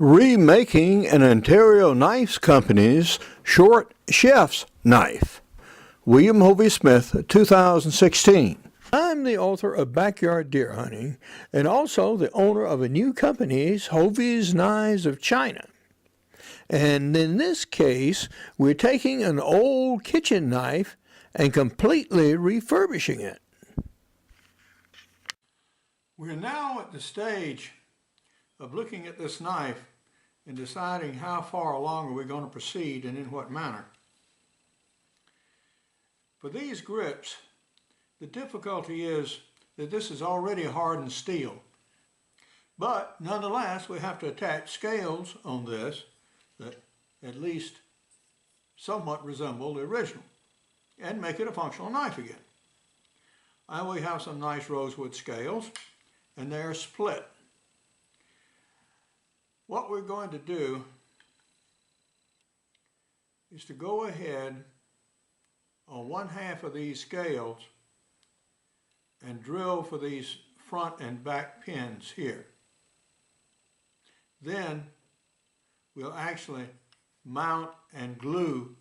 Remaking an Ontario Knives Company's short chef's knife. William Hovey Smith, 2016. I'm the author of Backyard Deer Hunting and also the owner of a new company, Hovey's Knives of China. And in this case, we're taking an old kitchen knife and completely refurbishing it. We're now at the stage of looking at this knife and deciding how far along are we going to proceed and in what manner. For these grips, the difficulty is that this is already hardened steel. But nonetheless, we have to attach scales on this that at least somewhat resemble the original and make it a functional knife again. And we have some nice rosewood scales and they're split. What we're going to do is to go ahead on one half of these scales and drill for these front and back pins here. Then we'll actually mount and glue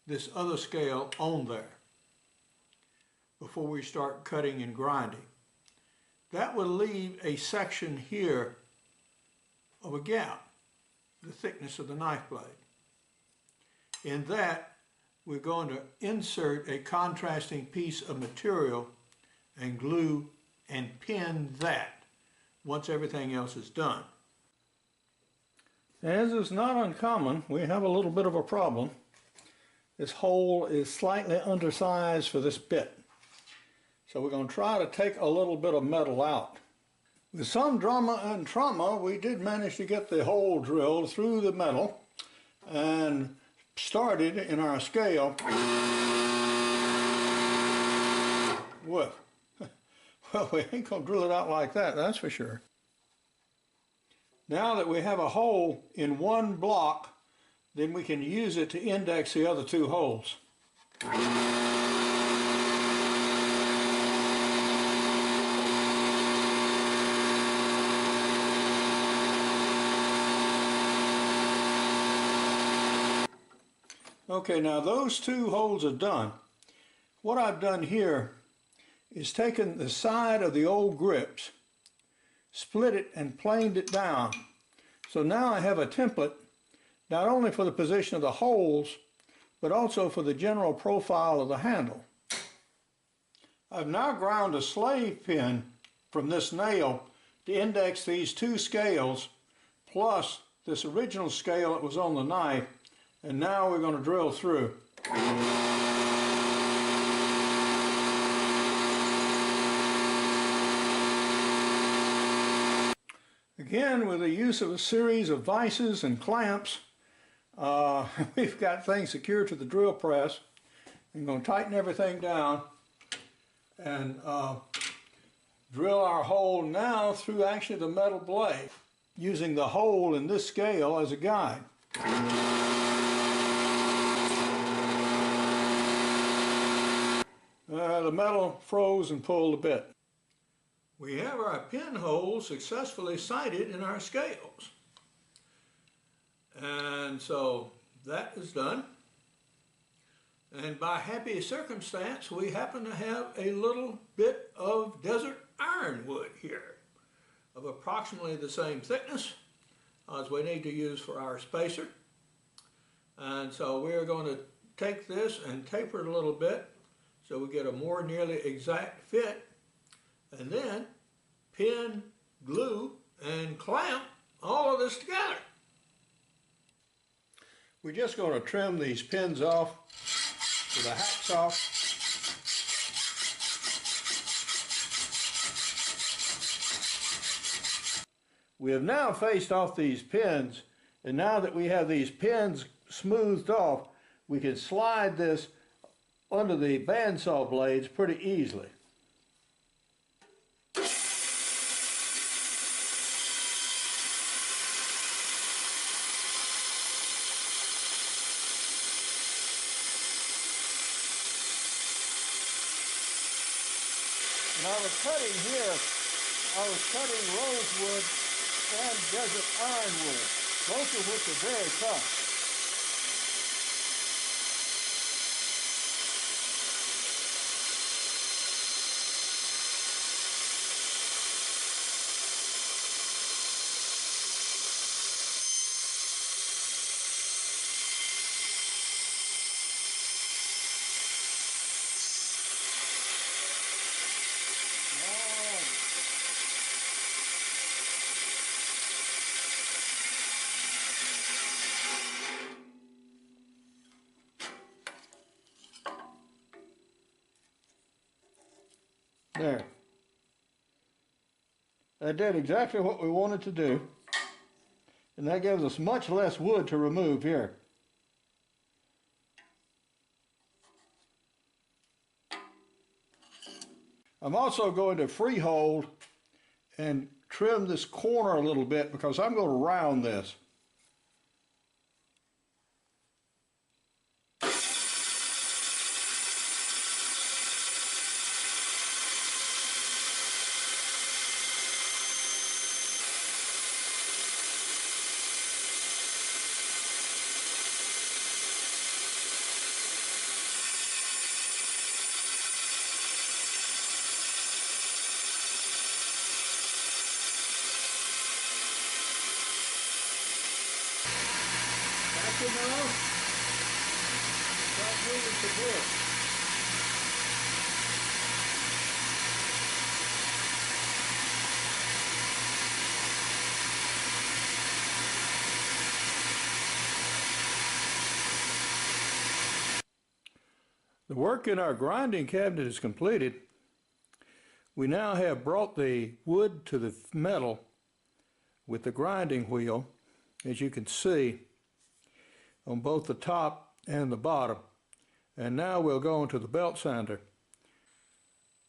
this other scale on there before we start cutting and grinding. That will leave a section here of a gap, the thickness of the knife blade. In that, we're going to insert a contrasting piece of material and glue and pin that once everything else is done. As is not uncommon, we have a little bit of a problem. This hole is slightly undersized for this bit. So we're going to try to take a little bit of metal out. With some drama and trauma, we did manage to get the hole drilled through the metal and started in our scale with, well, we ain't gonna drill it out like that, that's for sure. Now that we have a hole in one block, then we can use it to index the other two holes. Okay, now those two holes are done. What I've done here is taken the side of the old grips, split it and planed it down. So now I have a template not only for the position of the holes, but also for the general profile of the handle. I've now ground a slave pin from this nail to index these two scales plus this original scale that was on the knife. And now we're going to drill through. Again, with the use of a series of vices and clamps, we've got things secured to the drill press. I'm going to tighten everything down and drill our hole now through actually the metal blade, using the hole in this scale as a guide. The metal froze and pulled a bit. We have our pinhole successfully sighted in our scales. And so that is done. And by happy circumstance, we happen to have a little bit of desert ironwood here of approximately the same thickness as we need to use for our spacer. And so we're going to take this and taper it a little bit so we get a more nearly exact fit, and then pin, glue, and clamp all of this together. We're just going to trim these pins off with a hacksaw. We have now faced off these pins, and now that we have these pins smoothed off, we can slide this under the bandsaw blades pretty easily. And I was cutting here, I was cutting rosewood and desert ironwood. both of which are very tough. There. That did exactly what we wanted to do. And that gives us much less wood to remove here. I'm also going to freehold and trim this corner a little bit because I'm going to round this. That's enough. Start moving some wood. The work in our grinding cabinet is completed. We now have brought the wood to the metal with the grinding wheel, as you can see, on both the top and the bottom. And now we'll go into the belt sander.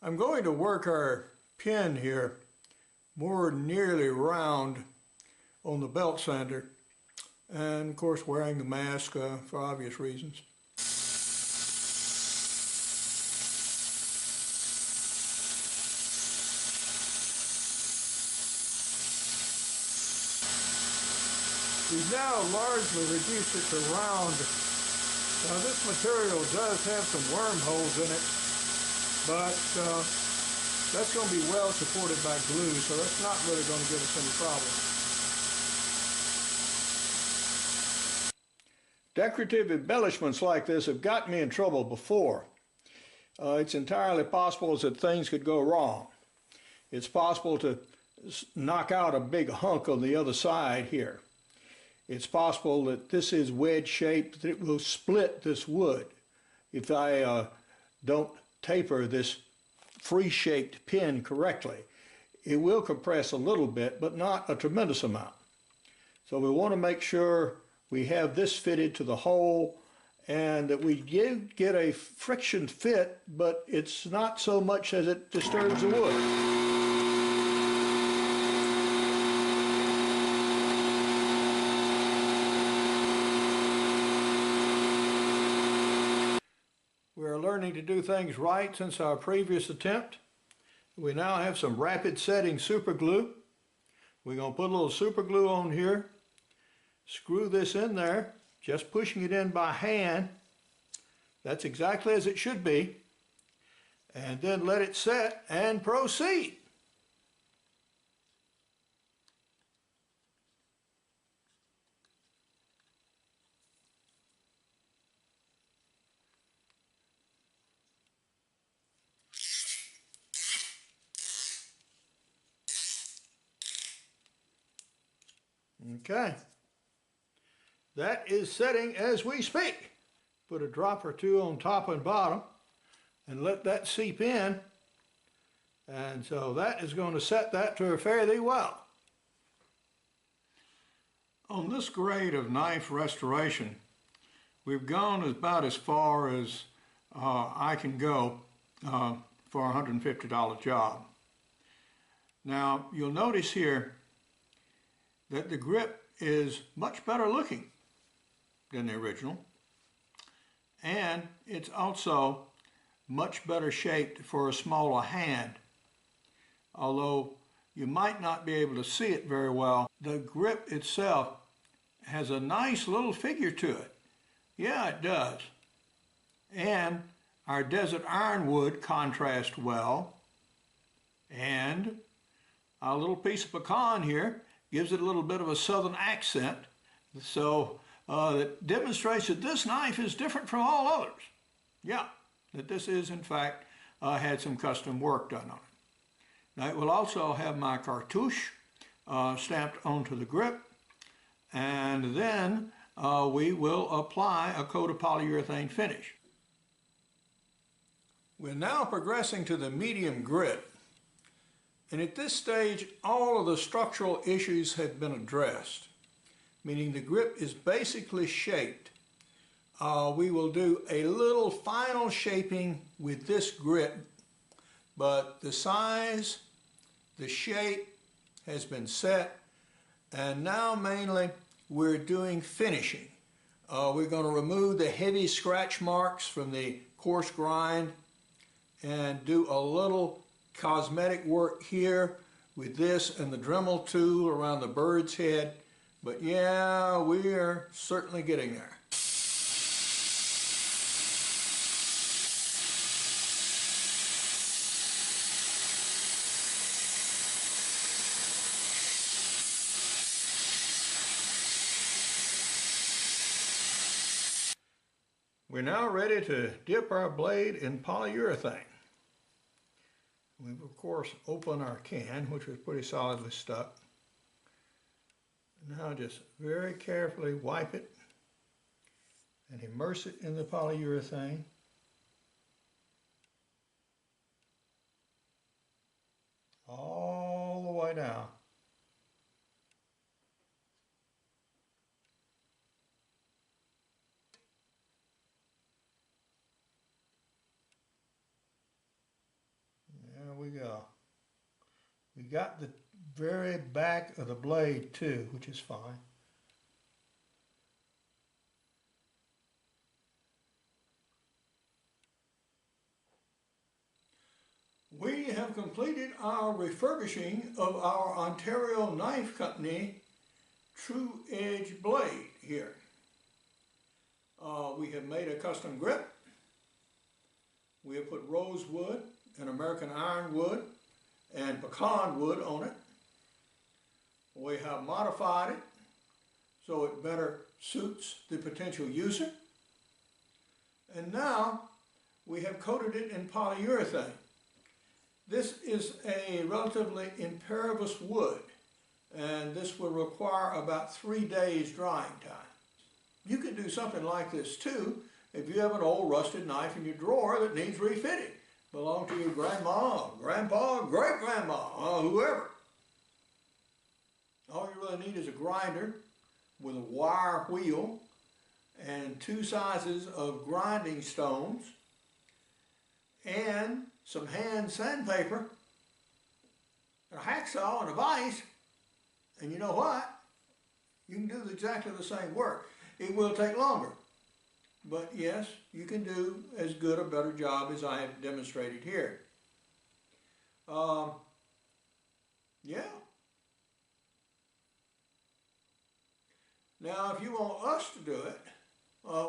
I'm going to work our pin here more nearly round on the belt sander, and of course wearing the mask for obvious reasons. We've now largely reduced it to round. Now this material does have some wormholes in it, but that's going to be well supported by glue, so that's not really going to give us any problem. Decorative embellishments like this have got me in trouble before. It's entirely possible that things could go wrong. It's possible to knock out a big hunk on the other side here. It's possible that this is wedge shaped, that it will split this wood if I don't taper this free shaped pin correctly. It will compress a little bit, but not a tremendous amount. So we want to make sure we have this fitted to the hole and that we get a friction fit, but it's not so much as it disturbs the wood. We're learning to do things right since our previous attempt. We now have some rapid setting super glue. We're going to put a little super glue on here, screw this in there, just pushing it in by hand. That's exactly as it should be. And then let it set and proceed. Okay, that is setting as we speak. Put a drop or two on top and bottom and let that seep in. And so that is going to set that to fairly well. On this grade of knife restoration, we've gone about as far as I can go for a $150 job. Now you'll notice here that the grip is much better looking than the original, and it's also much better shaped for a smaller hand. Although you might not be able to see it very well, the grip itself has a nice little figure to it. Yeah, it does. And our desert ironwood contrasts well. And our little piece of pecan here gives it a little bit of a southern accent. So that demonstrates that this knife is different from all others. Yeah, that this is in fact had some custom work done on it. Now it will also have my cartouche stamped onto the grip, and then we will apply a coat of polyurethane finish. We're now progressing to the medium grip, and at this stage all of the structural issues have been addressed, meaning the grip is basically shaped. We will do a little final shaping with this grip, but the size, the shape has been set, and now mainly we're doing finishing. We're going to remove the heavy scratch marks from the coarse grind and do a little cosmetic work here with this and the Dremel tool around the bird's head. But yeah, we are certainly getting there. We're now ready to dip our blade in polyurethane. We've of course opened our can, which was pretty solidly stuck. Now just very carefully wipe it and immerse it in the polyurethane. All the way down. There we go. We got the very back of the blade too, which is fine. We have completed our refurbishing of our Ontario Knife Company True Edge blade here. We have made a custom grip. We have put rosewood and American ironwood and pecan wood on it. We have modified it so it better suits the potential user. And now we have coated it in polyurethane. This is a relatively impervious wood, and this will require about 3 days drying time. You can do something like this too if you have an old rusted knife in your drawer that needs refitting. Belonged to your grandma, grandpa, great-grandma, whoever. All you really need is a grinder with a wire wheel and 2 sizes of grinding stones and some hand sandpaper, a hacksaw and a vise, and you know what? You can do exactly the same work. It will take longer, but yes, you can do as good or better job as I have demonstrated here. Yeah. Now, if you want us to do it,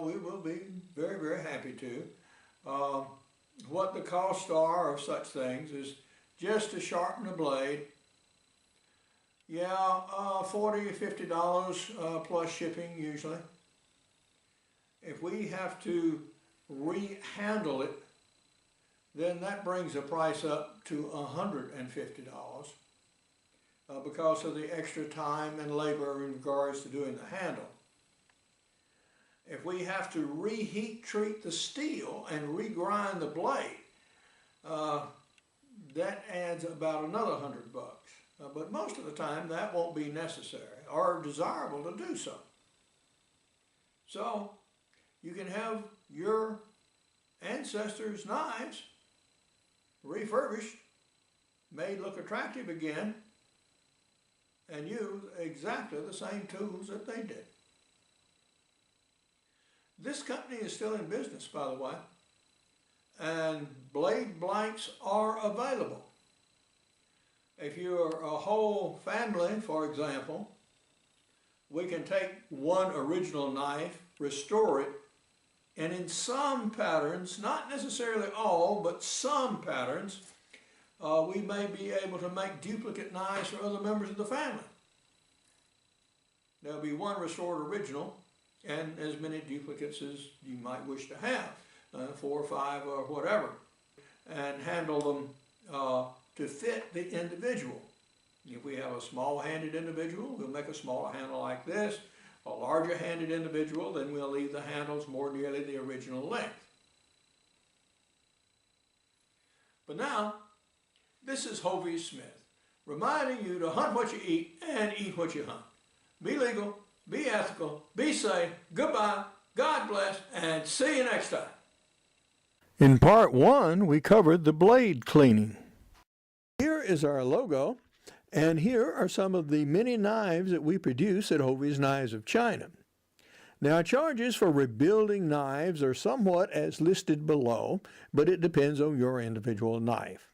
we will be very, very happy to. What the costs are of such things is just to sharpen the blade. Yeah, $40 or $50 plus shipping usually. If we have to rehandle it, then that brings the price up to $150 because of the extra time and labor in regards to doing the handle. If we have to reheat treat the steel and regrind the blade, that adds about another $100. But most of the time that won't be necessary or desirable to do so. So you can have your ancestors' knives refurbished, made look attractive again, and use exactly the same tools that they did. This company is still in business, by the way, and blade blanks are available. If you're a whole family, for example, we can take one original knife, restore it, and in some patterns, not necessarily all, but some patterns, we may be able to make duplicate knives for other members of the family. There'll be one restored original and as many duplicates as you might wish to have, 4 or 5 or whatever, and handle them to fit the individual. If we have a small-handed individual, we'll make a smaller handle like this. A larger-handed individual, then we'll leave the handles more nearly the original length. But now, this is Hovey Smith, reminding you to hunt what you eat and eat what you hunt. Be legal, be ethical, be safe, goodbye, God bless, and see you next time. In part 1, we covered the blade cleaning. Here is our logo, and here are some of the many knives that we produce at Hovey's Knives of China. Now, charges for rebuilding knives are somewhat as listed below, but it depends on your individual knife.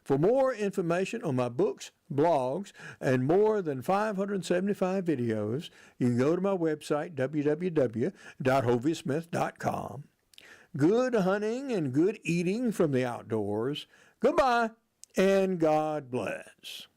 For more information on my books, blogs, and more than 575 videos, you can go to my website, www.hoveysmith.com. Good hunting and good eating from the outdoors. Goodbye, and God bless.